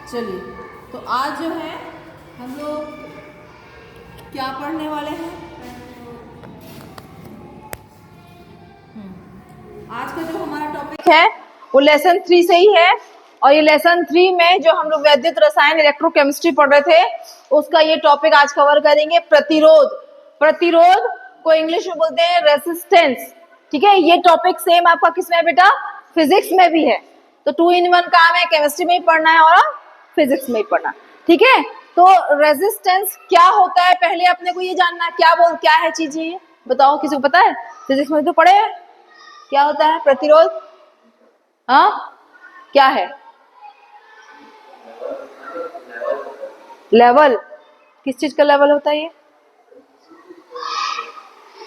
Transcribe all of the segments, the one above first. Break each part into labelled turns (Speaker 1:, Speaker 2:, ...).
Speaker 1: चलिए, तो आज जो है हम लोग क्या पढ़ने वाले हैं। आज का जो हमारा टॉपिक है वो लेसन 3 से ही है। और ये लेसन 3 में जो हम लोग वैद्युत रसायन इलेक्ट्रोकेमिस्ट्री पढ़ रहे थे उसका ये टॉपिक आज कवर करेंगे, प्रतिरोध। प्रतिरोध को इंग्लिश में बोलते हैं रेसिस्टेंस। ठीक है, ये टॉपिक सेम आपका किसमें है बेटा? फिजिक्स में भी है। तो 2 in 1 काम है, केमिस्ट्री में ही पढ़ना है और फिजिक्स में ही पढ़ना। ठीक है, तो रेजिस्टेंस क्या होता है पहले अपने को ये जानना है। क्या है चीज ये बताओ, किसी को पता है? फिजिक्स में तो पढ़े हैं। क्या होता है प्रतिरोध? हाँ, क्या है? लेवल। किस चीज का लेवल होता है ये?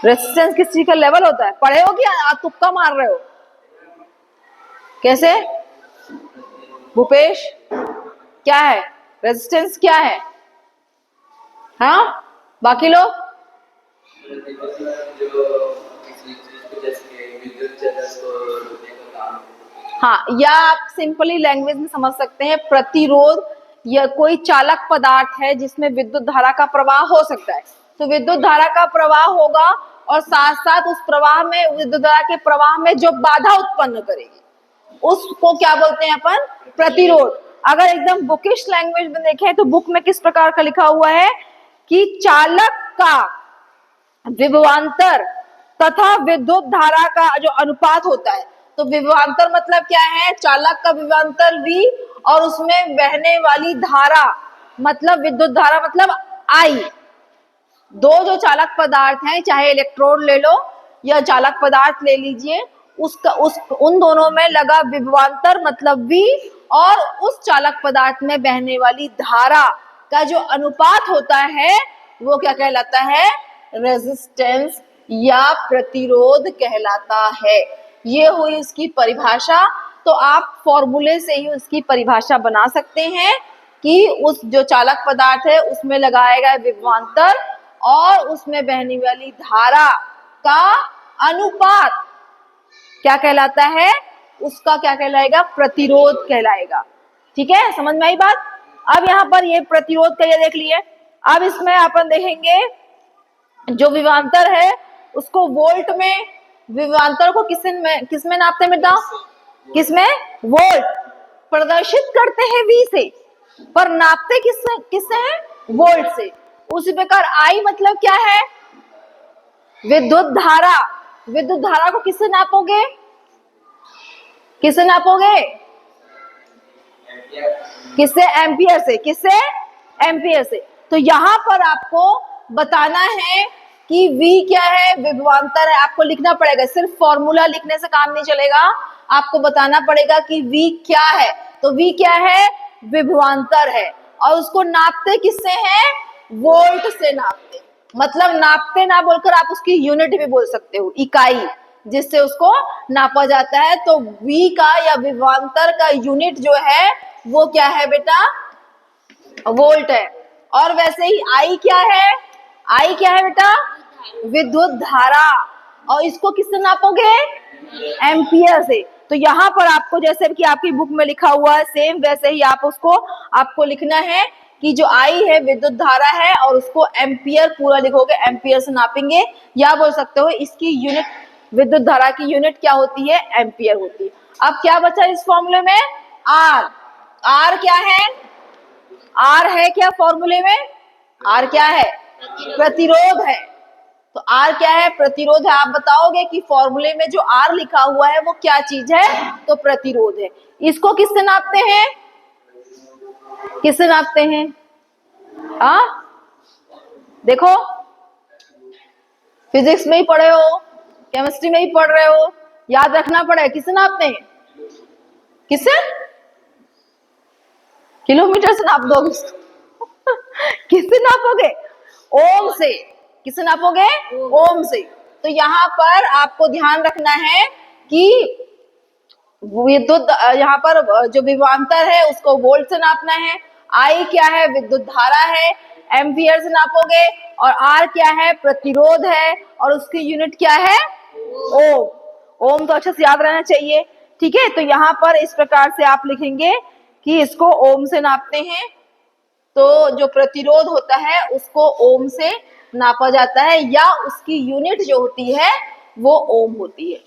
Speaker 1: रेजिस्टेंस किस चीज का लेवल होता है? पढ़े हो क्या आप तुक्का मार रहे हो? कैसे भूपेश, क्या है रेजिस्टेंस? क्या है? हाँ, बाकी लोग? हाँ, या आप सिंपली लैंग्वेज में समझ सकते हैं, प्रतिरोध या कोई चालक पदार्थ है जिसमें विद्युत धारा का प्रवाह हो सकता है। तो विद्युत धारा का प्रवाह होगा और साथ साथ उस प्रवाह में, विद्युत धारा के प्रवाह में जो बाधा उत्पन्न करेगी उसको क्या बोलते हैं अपन? प्रतिरोध। अगर एकदम बुकिश लैंग्वेज में देखें तो बुक में किस प्रकार का लिखा हुआ है कि चालक का विभवांतर तथा विद्युत धारा का जो अनुपात होता है। तो विभवांतर मतलब क्या है? चालक का विभवांतर V और उसमें बहने वाली धारा मतलब विद्युत धारा मतलब I। दो जो चालक पदार्थ हैं, चाहे इलेक्ट्रोड ले लो या चालक पदार्थ ले लीजिए, उन दोनों में लगा विभवांतर मतलब V और उस चालक पदार्थ में बहने वाली धारा का जो अनुपात होता है वो क्या कहलाता है? रेजिस्टेंस या प्रतिरोध कहलाता है। ये हुई इसकी परिभाषा। तो आप फॉर्मूले से ही उसकी परिभाषा बना सकते हैं कि उस जो चालक पदार्थ है उसमें लगाया गया विभवांतर और उसमें बहने वाली धारा का अनुपात क्या कहलाता है? उसका क्या कहलाएगा? प्रतिरोध कहलाएगा। ठीक है, समझ में आई बात? अब यहाँ पर ये प्रतिरोध का ये देख लिए। अब इसमें अपन देखेंगे जो विभवांतर है उसको वोल्ट में, विभवांतर को किसमें नापते हैं बेटा? किसमें? वोल्ट। प्रदर्शित करते हैं V से, पर नापते किससे है? वोल्ट से। उसी प्रकार I मतलब क्या है? विद्युत धारा। विद्युत धारा को किससे नापोगे? किससे नापोगे? किससे? एम्पियर से। किससे? एम्पियर से। तो यहां पर आपको बताना है कि V क्या है? विभवांतर है। आपको लिखना पड़ेगा, सिर्फ फॉर्मूला लिखने से काम नहीं चलेगा, आपको बताना पड़ेगा कि V क्या है। तो V क्या है? विभवांतर है। और उसको नापते किससे हैं? वोल्ट से नापते। मतलब नापते ना बोलकर आप उसकी यूनिट भी बोल सकते हो, इकाई जिससे उसको नापा जाता है। तो V का या विभवांतर का यूनिट जो है वो क्या है बेटा? वोल्ट है। और वैसे ही I क्या है? I क्या है बेटा? विद्युत धारा। और इसको किससे नापोगे? एम्पियर से। तो यहाँ पर आपको जैसे कि आपकी बुक में लिखा हुआ है सेम वैसे ही आपको लिखना है कि जो I है विद्युत धारा है और उसको एम्पियर पूरा लिखोगे, एम्पियर से नापेंगे। या बोल सकते हो इसकी यूनिट, विद्युत धारा की यूनिट क्या होती है? एम्पियर होती है। अब क्या बचा इस फॉर्मूले में? R। R क्या है? R है क्या फॉर्मूले में? R क्या है? प्रतिरोध है। तो R क्या है? प्रतिरोध है। आप बताओगे कि फॉर्मूले में जो R लिखा हुआ है वो क्या चीज है? तो प्रतिरोध है। इसको किससे नापते हैं? किससे नापते हैं? देखो, फिजिक्स में ही पढ़े हो, केमिस्ट्री में ही पढ़ रहे हो, याद रखना पड़ेगा। किससे नापते हैं? किससे? किलोमीटर से नाप दोगे? किससे नापोगे? ओम से। किससे नापोगे? ओम से। तो यहाँ पर आपको ध्यान रखना है कि विद्युत, यहाँ पर जो विभवांतर है उसको वोल्ट से नापना है। I क्या है? विद्युत धारा है, एम्पियर से नापोगे। और R क्या है? प्रतिरोध है और उसकी यूनिट क्या है? ओम। ओम तो अच्छे से याद रहना चाहिए। ठीक है, तो यहाँ पर इस प्रकार से आप लिखेंगे कि इसको ओम से नापते हैं, तो जो प्रतिरोध होता है उसको ओम से नापा जाता है, या उसकी यूनिट जो होती है वो ओम होती है।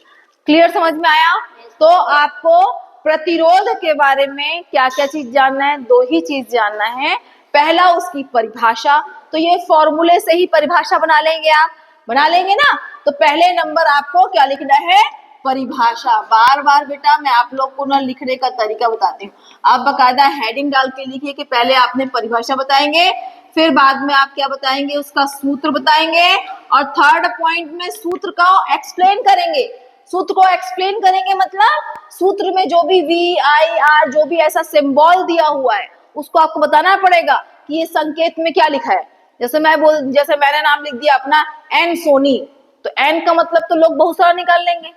Speaker 1: क्लियर, समझ में आया? तो आपको प्रतिरोध के बारे में क्या क्या चीज जानना है? दो ही चीज जानना है। पहला उसकी परिभाषा, तो ये फॉर्मूले से ही परिभाषा बना लेंगे, आप बना लेंगे ना। तो पहले नंबर आपको क्या लिखना है? परिभाषा। बार बार बेटा मैं आप लोग को ना लिखने का तरीका बताती हूँ, आप बकायदा हेडिंग डाल के लिखिए कि पहले आपने परिभाषा बताएंगे, फिर बाद में आप क्या बताएंगे? उसका सूत्र बताएंगे, और थर्ड पॉइंट में सूत्र का एक्सप्लेन करेंगे। सूत्र को एक्सप्लेन करेंगे मतलब सूत्र में जो भी वी आई आर जो भी ऐसा सिंबल दिया हुआ है उसको आपको बताना पड़ेगा कि ये संकेत में क्या लिखा है। जैसे मैंने नाम लिख दिया अपना एन सोनी, तो एन का मतलब तो लोग बहुत सारा निकाल लेंगे,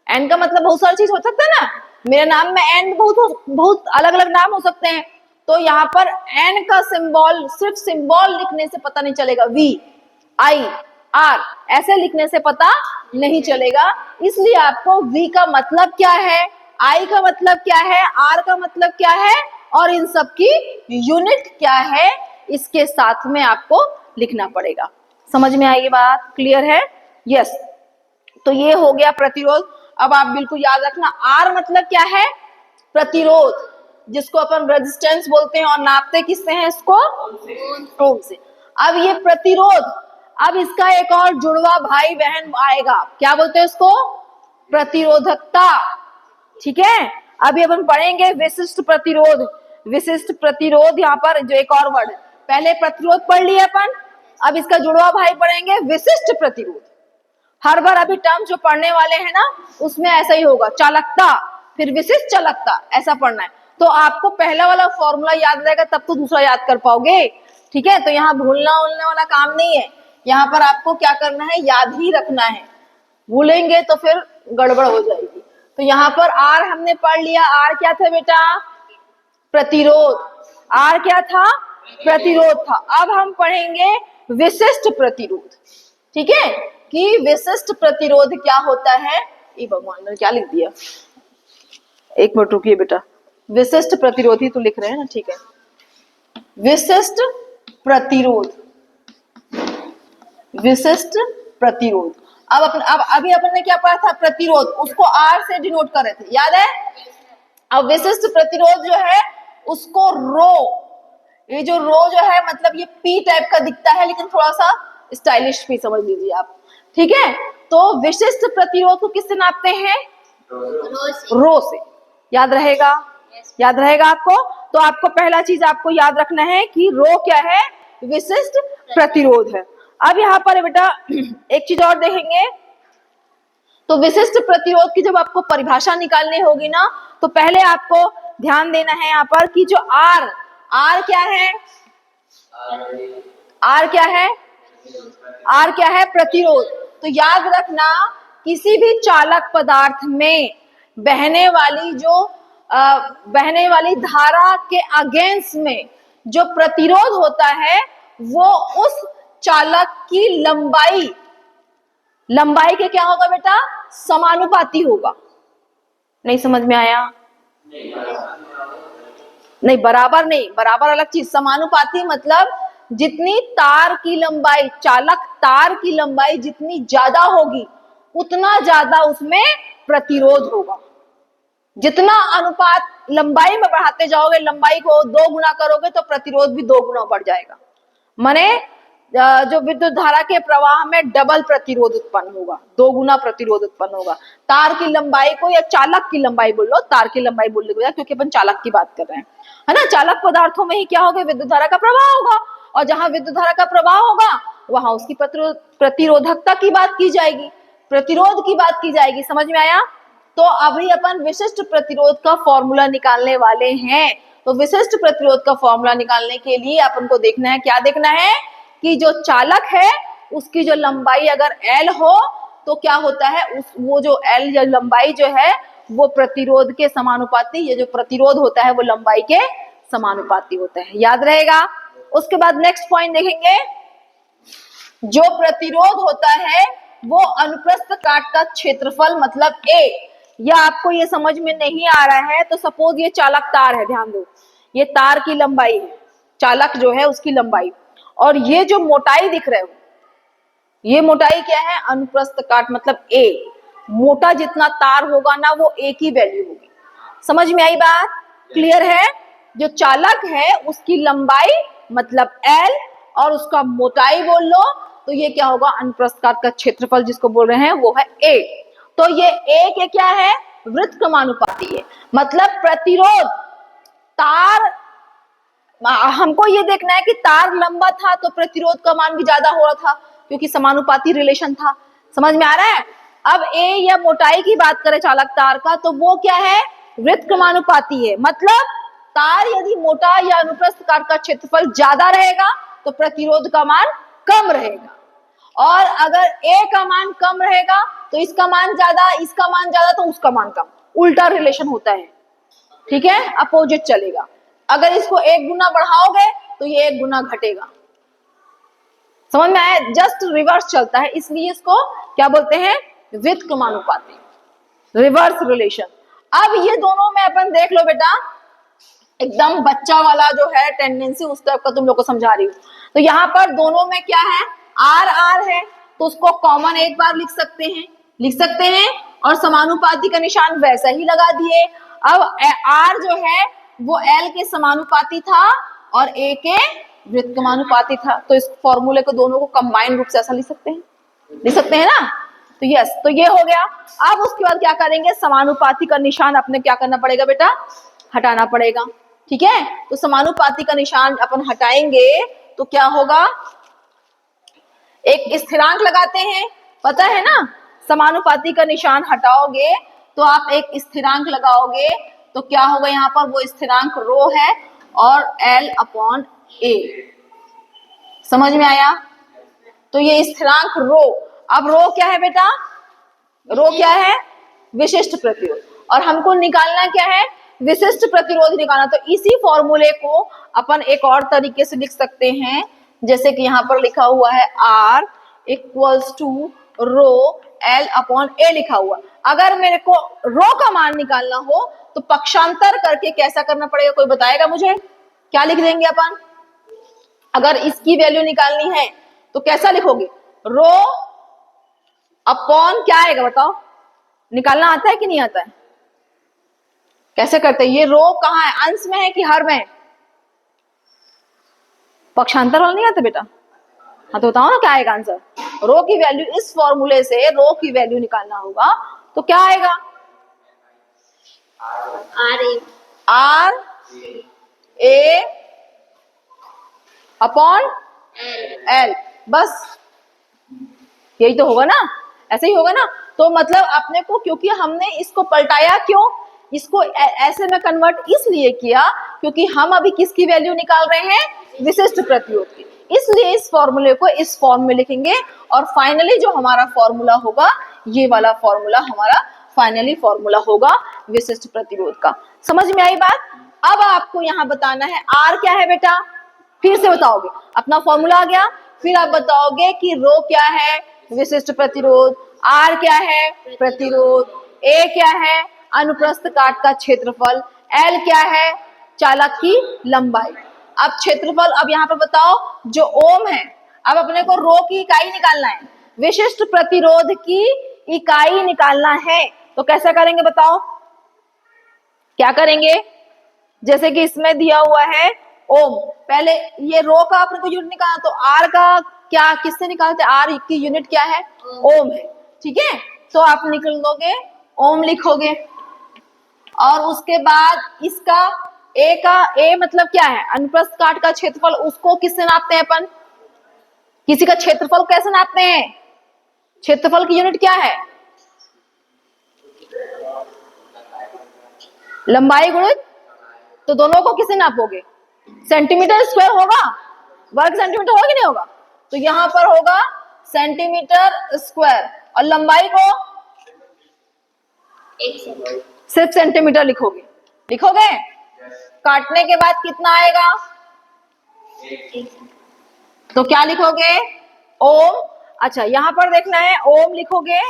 Speaker 1: एन का मतलब बहुत सारी चीज हो सकता है ना। मेरे नाम में एन बहुत अलग अलग नाम हो सकते हैं, तो यहाँ पर एन का सिंबल सिर्फ सिंबल लिखने से पता नहीं चलेगा, वी आई आर ऐसे लिखने से पता नहीं चलेगा। इसलिए आपको वी का मतलब क्या है, आई का मतलब क्या है, आर का मतलब क्या है, और इन सब की यूनिट क्या है, इसके साथ में आपको लिखना पड़ेगा। समझ में आई ये बात? क्लियर है? यस। तो ये हो गया प्रतिरोध। अब आप बिल्कुल याद रखना, आर मतलब क्या है? प्रतिरोध, जिसको अपन रेजिस्टेंस बोलते हैं, और नापते किससे हैं इसको? ओम से। अब ये प्रतिरोध, अब इसका एक और जुड़वा भाई बहन आएगा, क्या बोलते हैं इसको? प्रतिरोधकता। ठीक है, अभी अपन पढ़ेंगे विशिष्ट प्रतिरोध। विशिष्ट प्रतिरोध, यहाँ पर जो एक और वर्ड है, पहले प्रतिरोध पढ़ लिए अपन, अब इसका जुड़वा भाई पढ़ेंगे विशिष्ट प्रतिरोध। हर बार अभी टर्म जो पढ़ने वाले हैं ना उसमें ऐसा ही होगा, चालकता फिर विशिष्ट चालकता, ऐसा पढ़ना है। तो आपको पहला वाला फॉर्मूला याद रहेगा तब तो दूसरा याद कर पाओगे। ठीक है, तो यहाँ भूलना उलने वाला काम नहीं है, यहाँ पर आपको क्या करना है? याद ही रखना है, भूलेंगे तो फिर गड़बड़ हो जाएगी। तो यहाँ पर आर हमने पढ़ लिया, आर क्या था बेटा? प्रतिरोध। आर क्या था? प्रतिरोध था। अब हम पढ़ेंगे विशिष्ट प्रतिरोध। ठीक है, कि विशिष्ट प्रतिरोध क्या होता है। ये भगवान ने क्या लिख दिया, एक मिनट रुकिए बेटा, विशिष्ट प्रतिरोध ही तो लिख रहे हैं ना। ठीक है, विशिष्ट प्रतिरोध, विशिष्ट प्रतिरोध। अब अभी अपन ने क्या पढ़ा था? प्रतिरोध, उसको आर से डिनोट कर रहे थे, याद है? अब विशिष्ट प्रतिरोध जो है उसको रो, ये जो रो जो है मतलब ये पी टाइप का दिखता है लेकिन थोड़ा सा स्टाइलिश भी समझ लीजिए आप। ठीक है, तो विशिष्ट प्रतिरोध को किससे नापते हैं? रो से। याद रहेगा? याद रहेगा आपको? तो आपको पहला चीज आपको याद रखना है कि रो क्या है? विशिष्ट प्रतिरोध है। अब यहाँ पर बेटा एक चीज और देखेंगे, तो विशिष्ट प्रतिरोध की जब आपको परिभाषा निकालनी होगी ना, तो पहले आपको ध्यान देना है यहाँ पर कि जो आर, आर क्या है? आर क्या है? आर क्या है? प्रतिरोध। तो याद रखना, किसी भी चालक पदार्थ में बहने वाली धारा के अगेंस्ट में जो प्रतिरोध होता है वो उस चालक की लंबाई के क्या होगा बेटा? समानुपाती होगा। नहीं समझ में आया? नहीं, बराबर नहीं, बराबर अलग चीज। समानुपाती मतलब जितनी तार की लंबाई, चालक तार की लंबाई जितनी ज्यादा होगी उतना ज्यादा उसमें प्रतिरोध होगा। जितना अनुपात लंबाई में बढ़ाते जाओगे, लंबाई को 2 गुना करोगे तो प्रतिरोध भी 2 गुना बढ़ जाएगा। माने जो विद्युत धारा के प्रवाह में डबल प्रतिरोध उत्पन्न होगा, 2 गुना प्रतिरोध उत्पन्न होगा। तार की लंबाई को या चालक की लंबाई बोल लो, तार की लंबाई बोलने को, क्योंकि अपन चालक की बात कर रहे हैं, है ना। चालक पदार्थों में ही क्या होगा? विद्युत धारा का प्रवाह होगा, और जहां विद्युत धारा का प्रवाह होगा वहां उसकी प्रतिरोधकता की बात की जाएगी, प्रतिरोध की बात की जाएगी। समझ में आया? तो अभी अपन विशिष्ट प्रतिरोध का फॉर्मूला निकालने वाले हैं। तो विशिष्ट प्रतिरोध का फॉर्मूला निकालने के लिए अपन को देखना है, क्या देखना है? कि जो चालक है उसकी जो लंबाई अगर L हो तो क्या होता है, वो जो L या लंबाई जो है वो प्रतिरोध के समानुपाती, ये जो प्रतिरोध होता है वो लंबाई के समानुपाती होता है। याद रहेगा? उसके बाद नेक्स्ट पॉइंट देखेंगे, जो प्रतिरोध होता है वो अनुप्रस्थ काट का क्षेत्रफल मतलब A या आपको ये समझ में नहीं आ रहा है तो सपोज ये चालक तार है, ध्यान दो, ये तार की लंबाई है, चालक जो है उसकी लंबाई, और ये जो मोटाई दिख रहे हो, ये मोटाई क्या है, अनुप्रस्थ काट मतलब ए। मोटा जितना तार होगा ना वो ए की वैल्यू होगी। समझ में आई बात? क्लियर है? जो चालक है उसकी लंबाई मतलब एल और उसका मोटाई बोल लो तो ये क्या होगा, अनुप्रस्थ काट का क्षेत्रफल जिसको बोल रहे हैं वो है ए। तो ये ए के क्या है, वृत्त क्रमानुपाती है, मतलब प्रतिरोध तार, हमको ये देखना है कि तार लंबा था तो प्रतिरोध का मान भी ज्यादा हो रहा था क्योंकि समानुपाती रिलेशन था। समझ में आ रहा है? अब ए या मोटाई की बात करें चालक तार का तो वो क्या है, वृत्त क्रमानुपाती है, मतलब तार यदि मोटा या अनुप्रस्थ काट का क्षेत्रफल ज्यादा रहेगा तो प्रतिरोध का मान कम रहेगा, और अगर ए का मान कम रहेगा तो इसका मान ज्यादा, इसका मान ज्यादा तो उसका मान कम, उल्टा रिलेशन होता है। ठीक है, अपोजिट चलेगा। अगर इसको एक गुना बढ़ाओगे तो ये एक गुना घटेगा। समझ में आया? जस्ट रिवर्स चलता है, इसलिए इसको क्या बोलते हैं, वृत्त क्रमानुपाती, रिवर्स रिलेशन। अब ये दोनों में अपन देख लो बेटा, एकदम बच्चा वाला जो है टेंडेंसी उस टाइप का तुम लोग को समझा रही हूँ। तो यहाँ पर दोनों में क्या है, आर आर है तो उसको कॉमन एक बार लिख सकते हैं और समानुपाती का निशान वैसा ही लगा दिए। अब आर जो है वो एल के समानुपाती था और ए के वृत्त क्रमानुपाती था, तो इस फॉर्मूले को दोनों को कंबाइन रूप से ऐसा लिख सकते हैं ना। तो यस, तो ये हो गया। अब उसके बाद क्या करेंगे, समानुपाती का निशान अपने क्या करना पड़ेगा बेटा, हटाना पड़ेगा। ठीक है, तो समानुपाती का निशान अपन हटाएंगे तो क्या होगा, एक स्थिरांक लगाते हैं, पता है ना, समानुपाती का निशान हटाओगे तो आप एक स्थिरांक लगाओगे तो क्या होगा, यहाँ पर वो स्थिरांक रो है और L अपॉन ए। समझ में आया? तो ये स्थिरांक रो, अब रो क्या है बेटा, रो क्या है, विशिष्ट प्रतिरोध, और हमको निकालना क्या है, विशिष्ट प्रतिरोध निकालना। तो इसी फॉर्मूले को अपन एक और तरीके से लिख सकते हैं, जैसे कि यहाँ पर लिखा हुआ है R equals to rho L upon A लिखा हुआ। अगर मेरे को रो का मान निकालना हो तो पक्षांतर करके कैसा करना पड़ेगा, कोई बताएगा मुझे? क्या लिख देंगे अपन, अगर इसकी वैल्यू निकालनी है तो कैसा लिखोगे, रो अपॉन क्या आएगा बताओ, निकालना आता है कि नहीं आता है, कैसे करते हैं? ये रो कहाँ है, अंश में है कि हर में है? पक्षांतर वाला नहीं आता बेटा? हाँ तो बताओ ना क्या आएगा आंसर। रो की वैल्यू, इस फॉर्मूले से रो की वैल्यू निकालना होगा तो क्या आएगा, आर ए अपॉन एल, बस यही तो होगा ना, ऐसे ही होगा ना। तो मतलब अपने को, क्योंकि हमने इसको पलटाया, क्यों इसको ऐसे में कन्वर्ट इसलिए किया क्योंकि हम अभी किसकी वैल्यू निकाल रहे हैं, विशिष्ट प्रतिरोध की, इसलिए इस फॉर्मूले को इस फॉर्म में लिखेंगे और फाइनली जो हमारा फॉर्मूला होगा, ये वाला फॉर्मूला हमारा फाइनली फॉर्मूला होगा विशिष्ट प्रतिरोध का। समझ में आई बात? अब आपको यहाँ बताना है आर क्या है बेटा, फिर से बताओगे, अपना फॉर्मूला आ गया, फिर आप बताओगे कि रो क्या है, विशिष्ट प्रतिरोध, आर क्या है, प्रतिरोध, ए क्या है, अनुप्रस्थ काट का क्षेत्रफल, एल क्या है, चालक की लंबाई। अब क्षेत्रफल, अब यहाँ पर बताओ जो ओम है, अब अपने को रो की इकाई निकालना है, विशिष्ट प्रतिरोध की इकाई निकालना है, तो कैसा करेंगे बताओ, क्या करेंगे, जैसे कि इसमें दिया हुआ है ओम, पहले ये रो का अपने को यूनिट निकालना, तो आर का क्या किससे निकालते, आर की यूनिट क्या है, ओम है। ठीक है, तो आप निकल दोगे ओम लिखोगे, और उसके बाद इसका ए का, ए मतलब क्या है, अनुप्रस्थ काट का क्षेत्रफल, उसको किससे नापते हैं अपन, किसी का क्षेत्रफल कैसे नापते हैं, क्षेत्रफल की यूनिट क्या है, लंबाई गुणित, तो दोनों को किससे नापोगे, सेंटीमीटर स्क्वायर होगा, वर्ग सेंटीमीटर होगा कि नहीं होगा, तो यहां पर होगा सेंटीमीटर स्क्वायर, और लंबाई को सिर्फ सेंटीमीटर लिखोगे, लिखोगे, काटने के बाद कितना आएगा, तो क्या लिखोगे, ओम। अच्छा, यहां पर देखना है, ओम लिखोगे,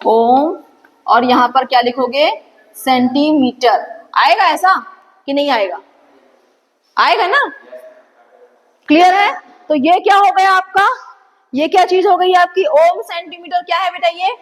Speaker 1: ओम, और यहाँ पर क्या लिखोगे, सेंटीमीटर। आएगा ऐसा कि नहीं आएगा? आएगा ना? क्लियर है? तो ये क्या हो गया आपका, ये क्या चीज हो गई आपकी? ओम सेंटीमीटर क्या है बेटा? ये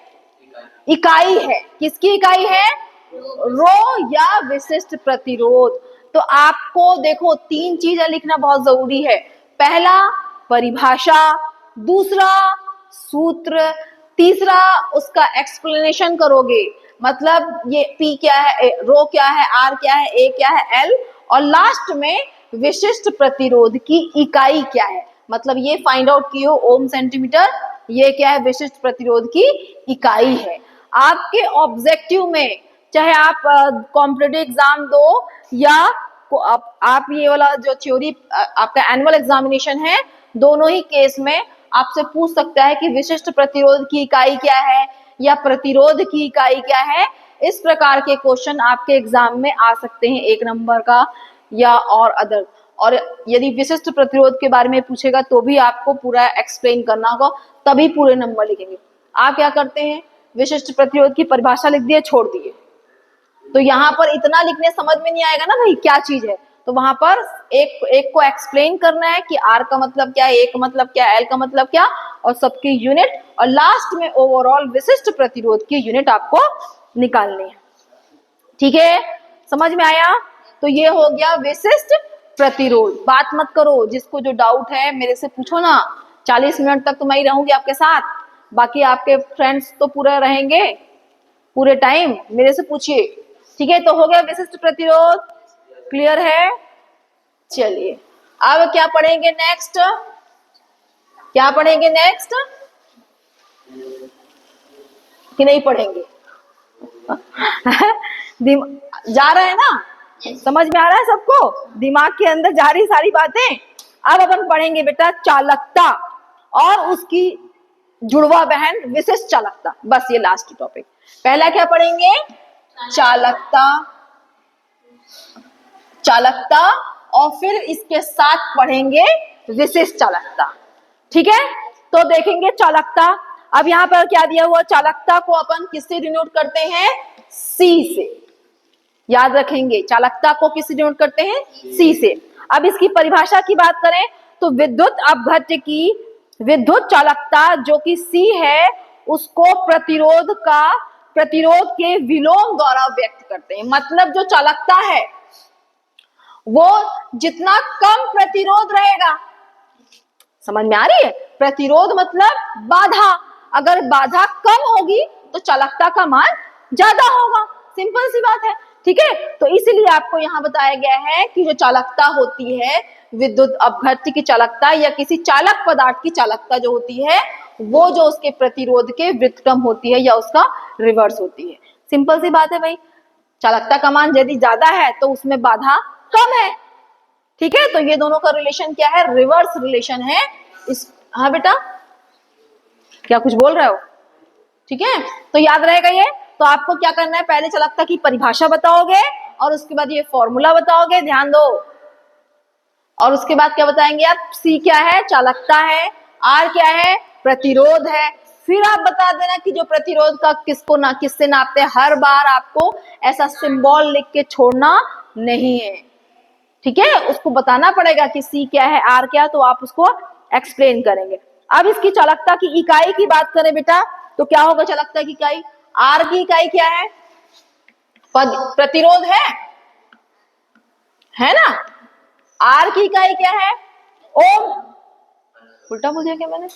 Speaker 1: इकाई है। किसकी इकाई है? रो या विशिष्ट प्रतिरोध। तो आपको देखो 3 चीजें लिखना बहुत जरूरी है। पहला परिभाषा, दूसरा सूत्र, तीसरा उसका एक्सप्लेनेशन करोगे, मतलब ये P क्या है, रो क्या है, R क्या है, A क्या है, L, और लास्ट में विशिष्ट प्रतिरोध की इकाई क्या है, मतलब ये फाइंड आउट कियो ओम सेंटीमीटर, ये क्या है, विशिष्ट प्रतिरोध की इकाई है। आपके ऑब्जेक्टिव में चाहे आप कॉम्पिटिटिव एग्जाम दो या आप ये वाला जो थ्योरी आपका एनुअल एग्जामिनेशन है, दोनों ही केस में आपसे पूछ सकता है कि विशिष्ट प्रतिरोध की इकाई क्या है या प्रतिरोध की इकाई क्या है। इस प्रकार के क्वेश्चन आपके एग्जाम में आ सकते हैं, 1 नंबर का या और अदर। और यदि विशिष्ट प्रतिरोध के बारे में पूछेगा तो भी आपको पूरा एक्सप्लेन करना होगा, तभी पूरे नंबर लिखेंगे। आप क्या करते हैं, विशिष्ट प्रतिरोध की परिभाषा लिख दिए, छोड़ दिए, तो यहाँ पर इतना लिखने समझ में नहीं आएगा ना भाई क्या चीज है। तो वहां पर एक को एक्सप्लेन करना है कि आर का मतलब क्या है, ए का मतलब क्या है, एल का मतलब क्या, और सबकी यूनिट, और लास्ट में ओवरऑल विशिष्ट प्रतिरोध की यूनिट आपको निकालनी है। ठीक है, समझ में आया? तो ये हो गया विशिष्ट प्रतिरोध। बात मत करो, जिसको जो डाउट है मेरे से पूछो ना, 40 मिनट तक तो मैं ही रहूंगी आपके साथ, बाकी आपके फ्रेंड्स तो पूरे रहेंगे पूरे टाइम, मेरे से पूछिए। ठीक है, तो हो गया विशिष्ट प्रतिरोध, क्लियर है? चलिए अब क्या पढ़ेंगे नेक्स्ट, क्या पढ़ेंगे नेक्स्ट, कि नहीं पढ़ेंगे? जा रहा है ना, समझ में आ रहा है सबको, दिमाग के अंदर जा रही सारी बातें। अब अपन पढ़ेंगे बेटा चालकता और उसकी जुड़वा बहन विशिष्ट चालकता, बस ये लास्ट टॉपिक। पहला क्या पढ़ेंगे, चालकता, चालकता, और फिर इसके साथ पढ़ेंगे विशिष्ट चालकता। ठीक है, तो देखेंगे चालकता। अब यहाँ पर क्या दिया हुआ, चालकता को अपन किससे डिनोट करते हैं, C से। याद रखेंगे, चालकता को किससे डिनोट करते हैं, C से। अब इसकी परिभाषा की बात करें तो विद्युत अपघट्य की विद्युत चालकता जो कि C है, उसको प्रतिरोध के विलोम द्वारा व्यक्त करते हैं। मतलब जो चालकता है वो जितना कम प्रतिरोध रहेगा, समझ में आ रही है? प्रतिरोध मतलब बाधा, अगर बाधा कम होगी तो चालकता का मान ज्यादा होगा, सिंपल सी बात है। ठीक है, तो इसीलिए आपको यहाँ बताया गया है कि जो चालकता होती है, विद्युत अपघट्य की चालकता या किसी चालक पदार्थ की चालकता जो होती है, वो जो उसके प्रतिरोध के व्युत्क्रम होती है या उसका रिवर्स होती है। सिंपल सी बात है भाई, चालकता का मान यदि ज्यादा है तो उसमें बाधा कम है। ठीक है, तो ये दोनों का रिलेशन क्या है, रिवर्स रिलेशन है इस। हाँ बेटा, क्या कुछ बोल रहे हो? ठीक है, तो याद रहेगा ये। तो आपको क्या करना है, पहले चालकता की परिभाषा बताओगे और उसके बाद ये फॉर्मूला बताओगे, ध्यान दो। और उसके बाद क्या बताएंगे आप, C क्या है, चालकता है, R क्या है, प्रतिरोध है। फिर आप बता देना कि जो प्रतिरोध का किससे नापते हैं। हर बार आपको ऐसा सिंबल लिख के छोड़ना नहीं है। ठीक है, उसको बताना पड़ेगा कि C क्या है, R क्या है, तो आप उसको एक्सप्लेन करेंगे। अब इसकी चालकता की इकाई की बात करें बेटा, तो क्या होगा चालकता की इकाई, R की इकाई क्या है, प्रतिरोध है ना। R की इकाई क्या है, ओम। उल्टा बोल दिया क्या मैंने,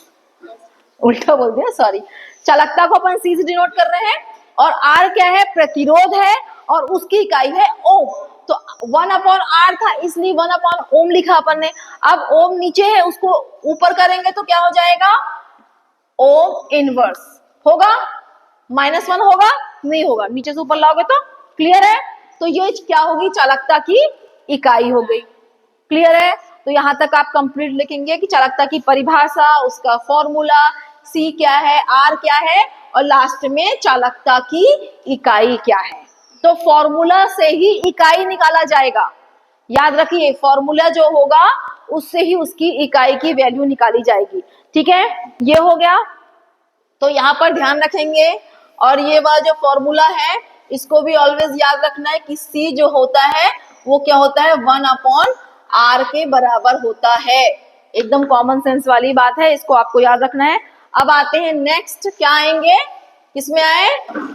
Speaker 1: उल्टा बोल दिया, सॉरी। चालकता को अपन C से डिनोट कर रहे हैं और R क्या है, प्रतिरोध है, और उसकी इकाई है ओम। तो 1/R था इसलिए 1/ओम लिखा अपन ने। अब ओम नीचे है, उसको ऊपर करेंगे तो क्या हो जाएगा, ओम इनवर्स होगा। -1 होगा, नहीं होगा, नीचे से ऊपर लाओगे तो। क्लियर है? तो ये क्या होगी, चालकता की इकाई हो गई। क्लियर है? तो यहां तक आप कंप्लीट लिखेंगे कि चालकता की परिभाषा, उसका फॉर्मूला, C क्या है, R क्या है, और लास्ट में चालकता की इकाई क्या है। तो फॉर्मूला से ही इकाई निकाला जाएगा, याद रखिए, फॉर्मूला जो होगा उससे ही उसकी इकाई की वैल्यू निकाली जाएगी। ठीक है, ये हो गया। तो यहाँ पर ध्यान रखेंगे। और ये वाला जो फॉर्मूला है इसको भी ऑलवेज याद रखना है कि C जो होता है वो क्या होता है 1/r के बराबर होता है। एकदम कॉमन सेंस वाली बात है, इसको आपको याद रखना है। अब आते हैं नेक्स्ट, क्या आएंगे, किसमें आए,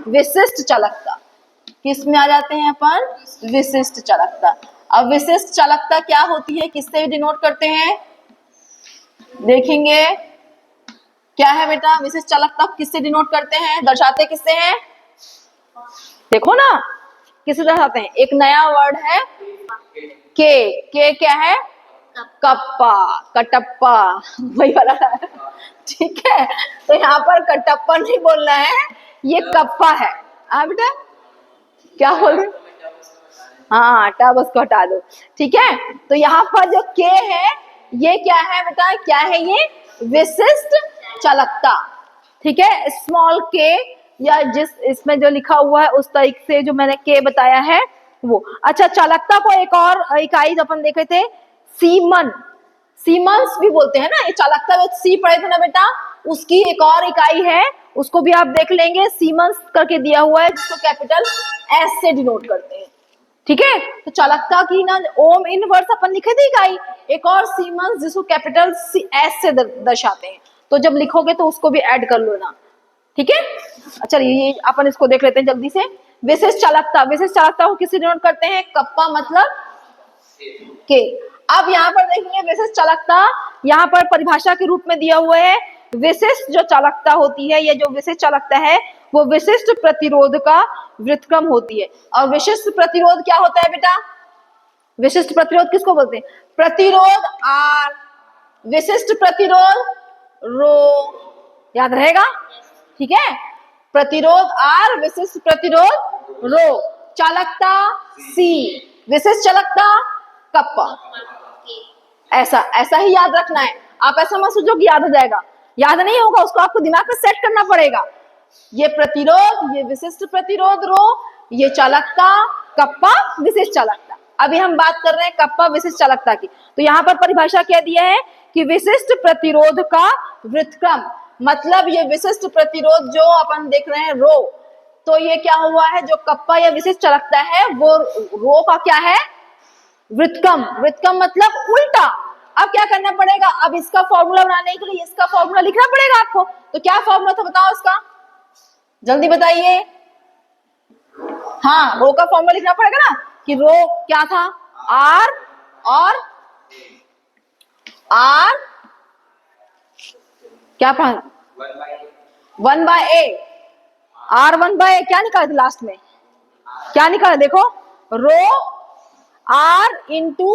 Speaker 1: विशिष्ट चालकता। किसमें आ जाते हैं अपन, विशिष्ट चालकता। अब विशिष्ट चालकता क्या होती है, किससे डिनोट करते हैं, देखेंगे क्या है बेटा, विशिष्ट चालकता किससे डिनोट करते हैं, दर्शाते किससे हैं, देखो ना किससे दर्शाते हैं। एक नया वर्ड है के क्या है, कप्पा, कटप्पा, वही वाला है, ठीक है। तो यहाँ पर कटप्पा नहीं बोलना है, ये कप्पा है। हाँ बेटा क्या बोल रहे, हाँ टब उसको हटा दो, ठीक है। तो यहाँ पर जो के है ये क्या है बेटा, क्या है ये, विशिष्ट चालकता, ठीक है। स्मॉल के या जिस इसमें जो लिखा हुआ है उस तरीके से जो मैंने के बताया है वो। अच्छा, चालकता को एक और इकाई जो अपन देखे थे, सीमन, सीमंस भी बोलते हैं ना, ये चालकता में सी पढ़े थे ना बेटा, उसकी एक और इकाई है, उसको भी आप देख लेंगे, सीमंस करके दिया हुआ है, जिसको कैपिटल एस से डिनोट करते हैं, ठीक है। तो चालकता की ना ओम इनवर्स अपन लिखे थे इकाई, एक और सीमंस जिसको कैपिटल एस से दर्शाते हैं, तो जब लिखोगे तो उसको भी ऐड कर लो ना, ठीक है। अच्छा ये अपन इसको देख लेते हैं जल्दी से। विशिष्ट चालकता, विशिष्ट चालकता को किससे डिनोट करते हैं, कप्पा मतलब के। अब यहाँ पर देखेंगे विशिष्ट चालकता, यहाँ पर परिभाषा के रूप में दिया हुआ है, विशिष्ट जो चालकता होती है, ये जो विशिष्ट चालकता है वो विशिष्ट प्रतिरोध का व्युत्क्रम होती है। और विशिष्ट प्रतिरोध क्या होता है बेटा, विशिष्ट प्रतिरोध किसको बोलते हैं, प्रतिरोध आर, विशिष्ट प्रतिरोध रो, याद रहेगा, ठीक है। प्रतिरोध आर, विशिष्ट प्रतिरोध रो, चालकता सी, विशिष्ट चालकता कप्पा, ऐसा ऐसा ही याद रखना है। आप ऐसा मत सोचो कि याद हो जाएगा, याद नहीं होगा, उसको आपको दिमाग में सेट करना पड़ेगा। ये प्रतिरोध, ये विशिष्ट प्रतिरोध रो, ये चालकता कप्पा, विशिष्ट चालकता। अभी हम बात कर रहे हैं कप्पा विशिष्ट चालकता की। तो यहाँ पर परिभाषा क्या दिया है कि विशिष्ट प्रतिरोध का व्युत्क्रम, मतलब ये विशिष्ट प्रतिरोध जो अपन देख रहे हैं रो, तो ये क्या हुआ है, जो कप्पा या विशिष्ट चालकता है वो रो का क्या है, व्युत्क्रम। व्युत्क्रम मतलब उल्टा। अब क्या करना पड़ेगा, अब इसका फॉर्मूला बनाने के लिए इसका फॉर्मूला लिखना पड़ेगा आपको। तो क्या फॉर्मूला था बताओ इसका, जल्दी बताइए। हाँ, रो का फॉर्मूला लिखना पड़ेगा ना, कि रो क्या था, आर और आर क्या पढ़ा, 1/a, R1/a क्या निकाले थे लास्ट में, क्या निकाले देखो, रो आर इंटू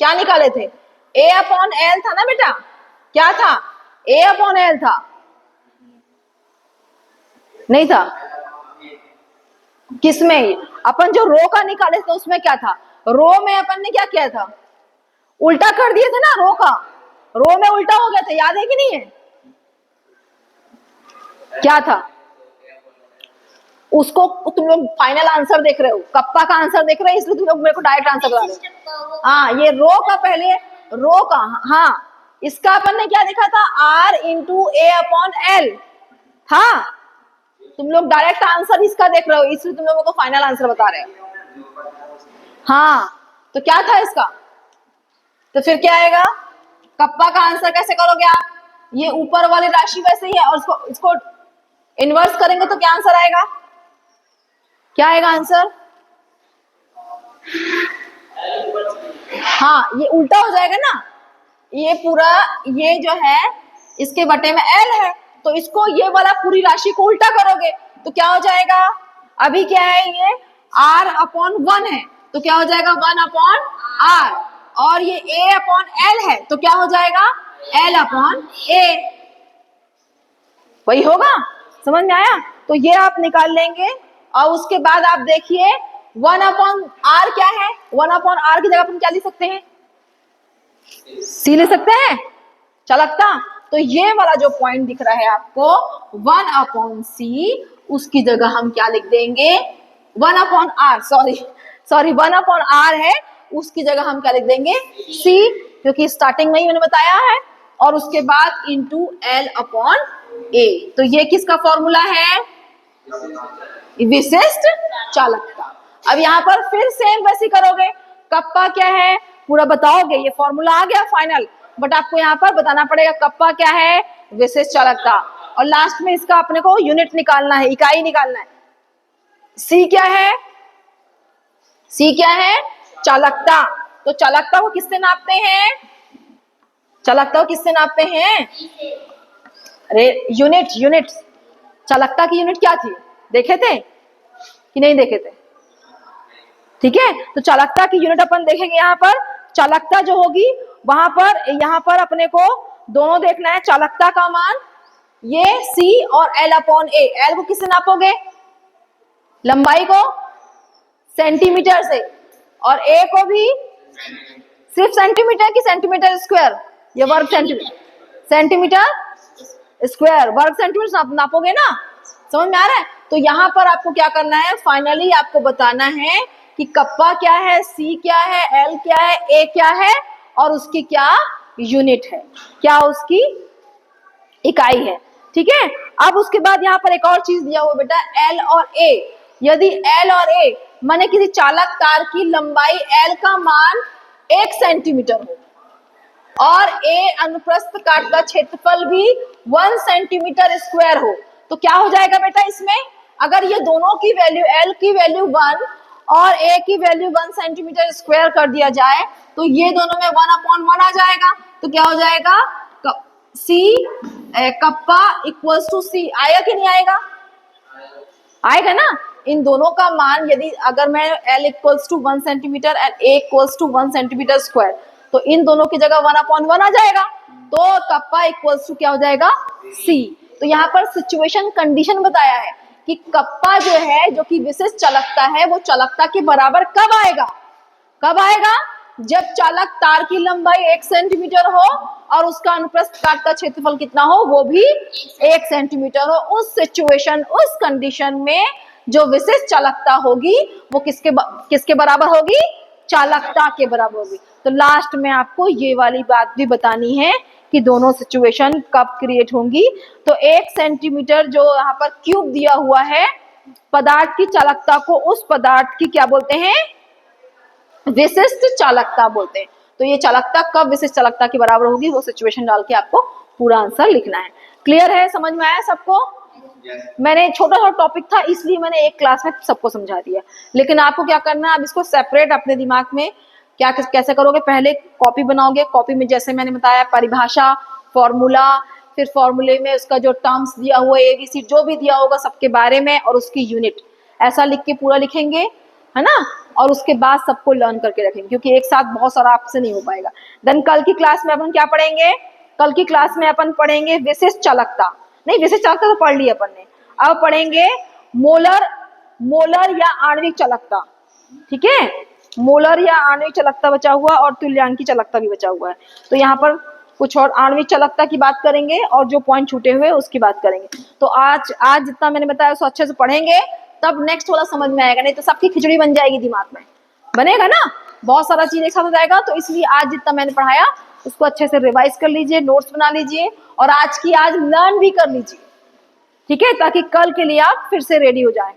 Speaker 1: क्या निकाले थे, A/L था ना बेटा, क्या था, A/L था, नहीं था, किसमें अपन जो रो का निकाले थे उसमें क्या था, रो में अपन ने क्या किया था, उल्टा कर दिए थे ना, रो का रो में उल्टा हो गया था, याद है कि नहीं है, क्या था उसको, तुम लोग फाइनल आंसर देख रहे हो, कप्पा का आंसर देख रहे हो, इसलिए तुम लोग मेरे को डायरेक्ट आंसर बता रहे हो। हाँ, ये रो का पहले, रो का, हाँ इसका अपन ने क्या देखा था, R इंटू A/L, हाँ तुम लोग डायरेक्ट आंसर इसका देख रहे हो, इसलिए तुम लोगों को फाइनल आंसर बता रहे हो। हाँ तो क्या था इसका, तो फिर क्या आएगा, कप्पा का आंसर कैसे करोगे आप, ये ऊपर वाली राशि वैसे ही है और इसको इनवर्स करेंगे तो क्या आंसर आएगा, क्या आएगा आंसर, हाँ ये उल्टा हो जाएगा ना, ये पूरा ये जो है इसके बटे में L है, तो इसको ये वाला पूरी राशि को उल्टा करोगे तो क्या हो जाएगा, अभी क्या है ये R/1 है, तो क्या हो जाएगा 1/R, और ये A/L है तो क्या हो जाएगा L/A, वही होगा, समझ में आया। तो ये आप निकाल लेंगे और उसके बाद आप देखिए 1/R क्या है, 1/R की जगह अपन क्या लिख सकते हैं, C ले सकते हैं, चालकता। तो ये वाला जो पॉइंट दिख रहा है आपको 1/C, उसकी जगह हम क्या लिख देंगे 1/R, सॉरी 1/R है, उसकी जगह हम क्या लिख देंगे C, क्योंकि स्टार्टिंग में ही मैंने बताया है, और उसके बाद इंटू L/A। तो ये किसका फॉर्मूला है, विशिष्ट चालकता। अब यहाँ पर फिर सेम वैसे करोगे, कप्पा क्या है पूरा बताओगे, ये फॉर्मूला आ गया फाइनल, बट आपको यहाँ पर बताना पड़ेगा कप्पा क्या है, विशिष्ट चालकता, और लास्ट में इसका अपने को यूनिट निकालना है, इकाई निकालना है। सी क्या है, सी क्या है, चालकता। तो चालकता को किससे नापते हैं, चालकता को किससे नापते हैं, अरे यूनिट, यूनिट। चालकता की यूनिट क्या थी, देखे थे कि नहीं देखे थे, ठीक है। तो चालकता की यूनिट अपन देखेंगे, यहाँ पर चालकता जो होगी वहां पर, यहाँ पर अपने को दोनों देखना है, चालकता का मान ये C और L अपॉन A। L को किससे नापोगे, लंबाई को सेंटीमीटर से, और A को भी सिर्फ सेंटीमीटर की सेंटीमीटर स्क्वायर, ये वर्ग सेंटीमीटर, सेंटीमीटर स्क्वायर वर्ग सेंटीमीटर नापोगे ना, समझ में आ रहा है। तो यहाँ पर आपको क्या करना है, फाइनली आपको बताना है कि कप्पा क्या है, सी क्या है, एल क्या है, ए क्या है, और उसकी क्या यूनिट है, क्या उसकी इकाई है, ठीक है। अब उसके बाद यहाँ पर एक और चीज दिया हुआ बेटा, एल और ए। यदि एल और ए माने किसी चालक तार की लंबाई एल का मान 1 सेंटीमीटर हो और ए अनुप्रस्थ काट का क्षेत्रफल भी 1 सेंटीमीटर स्क्वायर हो, तो क्या हो जाएगा बेटा इसमें, अगर ये दोनों की वैल्यू, एल की वैल्यू 1 और ए की वैल्यू 1 सेंटीमीटर स्क्वायर कर दिया जाए, तो ये दोनों में 1/1 आ जाएगा। तो क्या हो जाएगा, सी कप्पा इक्वल्स टू सी, आएगा कि नहीं आएगा, आएगा ना। इन दोनों का मान यदि अगर मैं L equals to 1 centimetre and A equals to 1 centimetre square, तो इन दोनों की जगह 1/1 आ जाएगा, तो कप्पा इक्वल्स टू क्या हो जाएगा, C। तो यहाँ पर सिचुएशन कंडीशन बताया है कि कप्पा जो है, जो कि विशिष्ट चालकता है, वो चालकता के बराबर कब आएगा, कब आएगा, जब चालक तार की लंबाई 1 सेंटीमीटर हो और उसका अनुप्रस्थ काट का क्षेत्रफल कितना हो, वो भी 1 सेंटीमीटर हो। उस सिचुएशन, उस कंडीशन में जो विशिष्ट चालकता होगी वो किसके बराबर होगी, चालकता के बराबर होगी। तो लास्ट में आपको ये वाली बात भी बतानी है कि दोनों सिचुएशन कब क्रिएट होंगी। तो 1 सेंटीमीटर जो यहाँ पर क्यूब दिया हुआ है, पदार्थ की चालकता को उस पदार्थ की क्या बोलते हैं, विशिष्ट चालकता बोलते हैं। तो ये चालकता कब विशिष्ट चालकता के बराबर होगी, वो सिचुएशन डाल के आपको पूरा आंसर लिखना है। क्लियर है, समझ में आया सबको? मैंने छोटा सा टॉपिक था इसलिए मैंने एक क्लास में सबको समझा दिया, लेकिन आपको क्या करना है, अब इसको सेपरेट अपने दिमाग में क्या कैसे करोगे, पहले कॉपी बनाओगे, कॉपी में जैसे मैंने बताया परिभाषा, फॉर्मूला, फिर फॉर्मूले में उसका जो टर्म्स दिया हुआ ABC जो भी दिया होगा सबके बारे में, और उसकी यूनिट, ऐसा लिख के पूरा लिखेंगे, है ना। और उसके बाद सबको लर्न करके रखेंगे, क्योंकि एक साथ बहुत सारा आपसे नहीं हो पाएगा। देन कल की क्लास में अपन क्या पढ़ेंगे, कल की क्लास में अपन पढ़ेंगे विशिष्ट चालकता, नहीं विशिष्ट चालकता तो पढ़ ली अपन ने, अब पढ़ेंगे मोलर या आणविक चालकता, ठीक है। मोलर या आणविक चालकता बचा हुआ और तुल्यांकी चालकता भी बचा हुआ है। तो यहाँ पर कुछ और आणविक चालकता की बात करेंगे और जो पॉइंट छूटे हुए उसकी बात करेंगे। तो आज जितना मैंने बताया उसको अच्छे से पढ़ेंगे, तब नेक्स्ट वाला समझ में आएगा, नहीं तो सबकी खिचड़ी बन जाएगी दिमाग में, बनेगा ना, बहुत सारा चीज एक साथ हो जाएगा। तो इसलिए आज जितना मैंने पढ़ाया उसको अच्छे से रिवाइज कर लीजिए, नोट्स बना लीजिए, और आज लर्न भी कर लीजिए, ठीक है, ताकि कल के लिए आप फिर से रेडी हो जाएं।